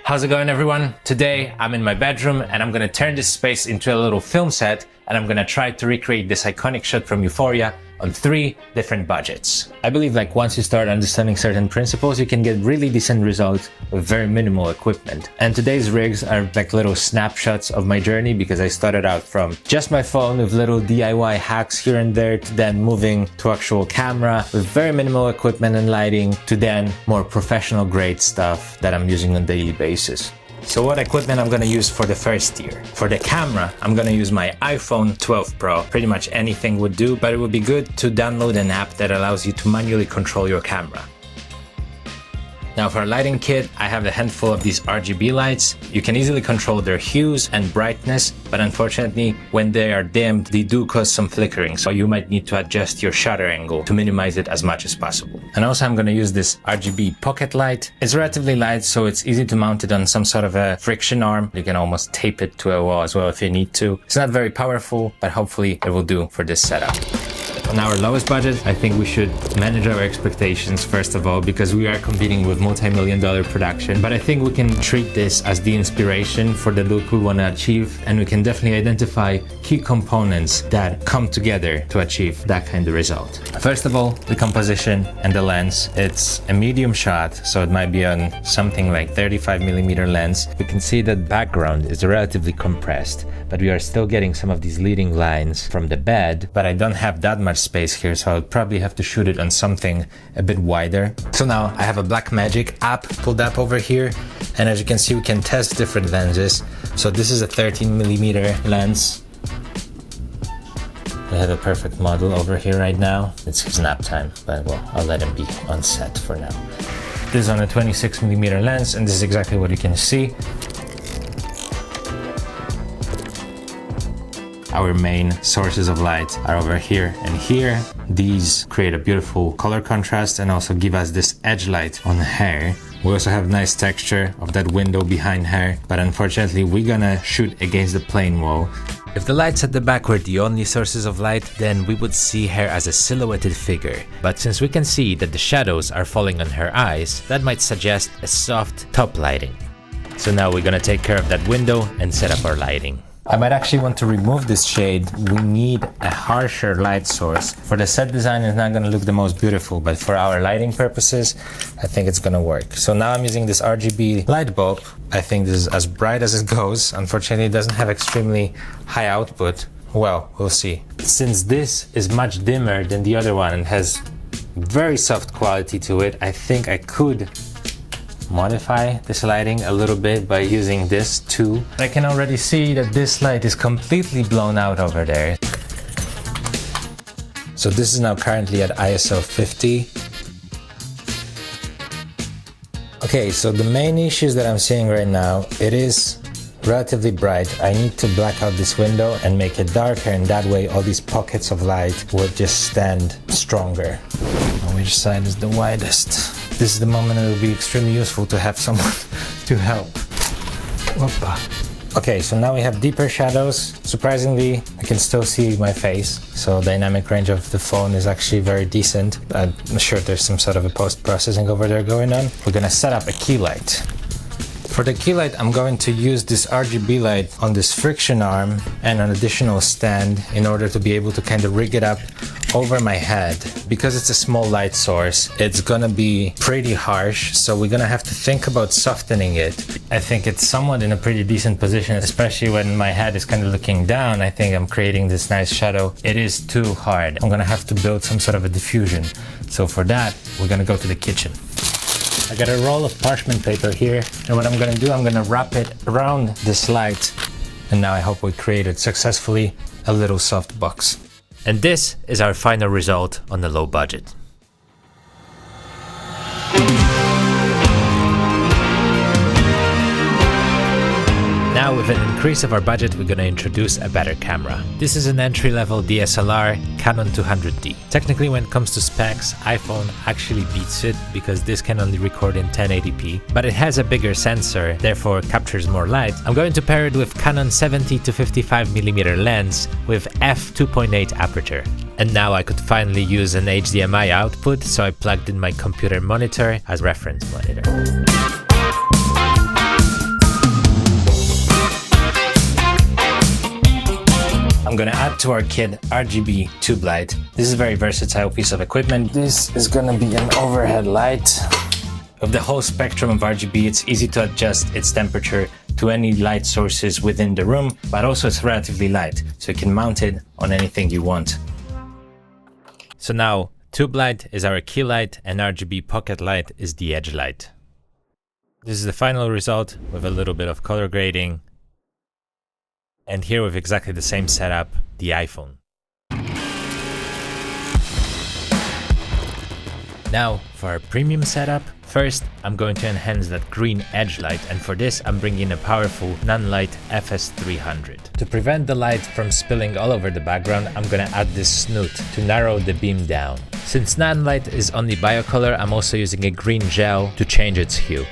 How's it going, everyone? Today I'm in my bedroom and I'm gonna turn this space into a little film set, and I'm gonna try to recreate this iconic shot from Euphoria on 3 different budgets. I believe once you start understanding certain principles, you can get really decent results with very minimal equipment. And today's rigs are little snapshots of my journey, because I started out from just my phone with little DIY hacks here and there, to then moving to actual camera with very minimal equipment and lighting, to then more professional grade stuff that I'm using on a daily basis. So what equipment I'm gonna use for the first year? For the camera, I'm gonna use my iPhone 12 Pro. Pretty much anything would do, but it would be good to download an app that allows you to manually control your camera. Now for a lighting kit, I have a handful of these RGB lights. You can easily control their hues and brightness, but unfortunately, when they are dimmed, they do cause some flickering, so you might need to adjust your shutter angle to minimize it as much as possible. And also I'm gonna use this RGB pocket light. It's relatively light, so it's easy to mount it on some sort of a friction arm. You can almost tape it to a wall as well if you need to. It's not very powerful, but hopefully it will do for this setup. On our lowest budget, I think we should manage our expectations first of all, because we are competing with multi-million-dollar production. But I think we can treat this as the inspiration for the look we want to achieve, and we can definitely identify key components that come together to achieve that kind of result. First of all, the composition and the lens. It's a medium shot, so it might be on something like 35mm lens. We can see that background is relatively compressed, but we are still getting some of these leading lines from the bed, but I don't have that much space here, so I'll probably have to shoot it on something a bit wider. So now I have a Blackmagic app pulled up over here, and as you can see, we can test different lenses. So this is a 13mm lens. I have a perfect model over here right now. It's his nap time, but well, I'll let him be on set for now. This is on a 26mm lens, and this is exactly what you can see. Our main sources of light are over here and here. These create a beautiful color contrast and also give us this edge light on hair. We also have nice texture of that window behind her, but unfortunately we're gonna shoot against the plain wall. If the lights at the back were the only sources of light, then we would see her as a silhouetted figure. But since we can see that the shadows are falling on her eyes, that might suggest a soft top lighting. So now we're gonna take care of that window and set up our lighting. I might actually want to remove this shade. We need a harsher light source. For the set design, it's not going to look the most beautiful, but for our lighting purposes, I think it's going to work. So now I'm using this RGB light bulb. I think this is as bright as it goes. Unfortunately, it doesn't have extremely high output. Well, we'll see. Since this is much dimmer than the other one and has very soft quality to it, I think I could modify this lighting a little bit by using this too. I can already see that this light is completely blown out over there. So this is now currently at ISO 50. Okay, so the main issues that I'm seeing right now, it is relatively bright. I need to black out this window and make it darker, and that way all these pockets of light will just stand stronger. Which side is the widest? This is the moment it will be extremely useful to have someone to help. Whoopa. Okay, so now we have deeper shadows. Surprisingly, I can still see my face, so dynamic range of the phone is actually very decent. I'm sure there's some sort of a post-processing over there going on. We're gonna set up a key light. For the key light, I'm going to use this RGB light on this friction arm and an additional stand in order to be able to kind of rig it up over my head. Because it's a small light source, it's gonna be pretty harsh, so we're gonna have to think about softening it. I think it's somewhat in a pretty decent position, especially when my head is kind of looking down. I think I'm creating this nice shadow. It is too hard. I'm gonna have to build some sort of a diffusion. So for that, we're gonna go to the kitchen. I got a roll of parchment paper here, and what I'm gonna do, I'm gonna wrap it around this light, and now I hope we created successfully a little soft box. And this is our final result on the low budget. Now with an increase of our budget, we're gonna introduce a better camera. This is an entry-level DSLR Canon 200D. Technically, when it comes to specs, iPhone actually beats it because this can only record in 1080p, but it has a bigger sensor, therefore captures more light. I'm going to pair it with Canon 70 to 55mm lens with f2.8 aperture. And now I could finally use an HDMI output, so I plugged in my computer monitor as reference monitor. I'm gonna add to our kit RGB tube light. This is a very versatile piece of equipment. This is gonna be an overhead light. With the whole spectrum of RGB, it's easy to adjust its temperature to any light sources within the room, but also it's relatively light, so you can mount it on anything you want. So now, tube light is our key light and RGB pocket light is the edge light. This is the final result with a little bit of color grading. And here with exactly the same setup, the iPhone. Now for our premium setup, first I'm going to enhance that green edge light, and for this I'm bringing a powerful Nanlite FS300. To prevent the light from spilling all over the background, I'm gonna add this snoot to narrow the beam down. Since Nanlite is only biocolor, I'm also using a green gel to change its hue.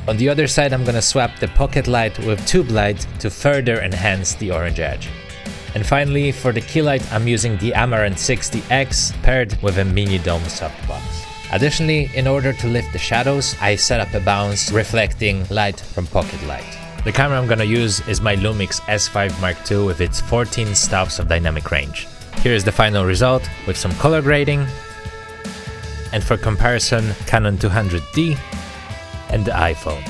On the other side, I'm gonna swap the pocket light with tube light to further enhance the orange edge. And finally, for the key light, I'm using the Amaranth 60X paired with a mini dome softbox. Additionally, in order to lift the shadows, I set up a bounce reflecting light from pocket light. The camera I'm gonna use is my Lumix S5 Mark II with its 14 stops of dynamic range. Here is the final result with some color grading. And for comparison, Canon 200D and the iPhone.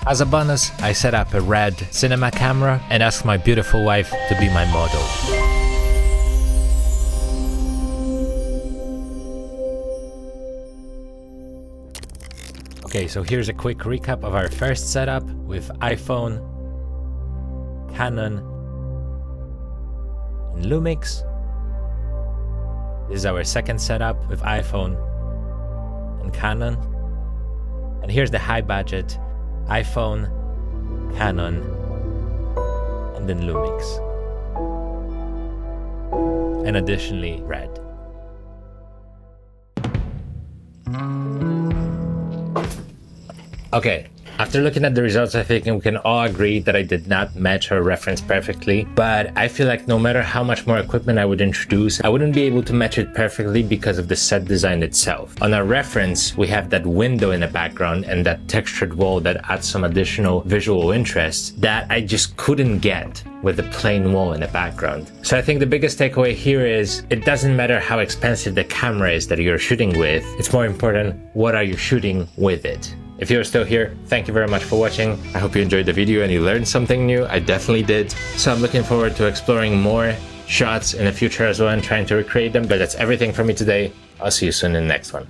As a bonus, I set up a red cinema camera and asked my beautiful wife to be my model. Okay, so here's a quick recap of our first setup with iPhone, Canon, and Lumix. This is our second setup with iPhone and Canon. And here's the high budget iPhone, Canon, and then Lumix. And additionally, red. Okay, after looking at the results, I think we can all agree that I did not match her reference perfectly, but I feel like no matter how much more equipment I would introduce, I wouldn't be able to match it perfectly because of the set design itself. On our reference, we have that window in the background and that textured wall that adds some additional visual interest that I just couldn't get with the plain wall in the background. So I think the biggest takeaway here is it doesn't matter how expensive the camera is that you're shooting with, it's more important what are you shooting with it. If you're still here, thank you very much for watching. I hope you enjoyed the video and you learned something new. I definitely did. So I'm looking forward to exploring more shots in the future as well and trying to recreate them. But that's everything from me today. I'll see you soon in the next one.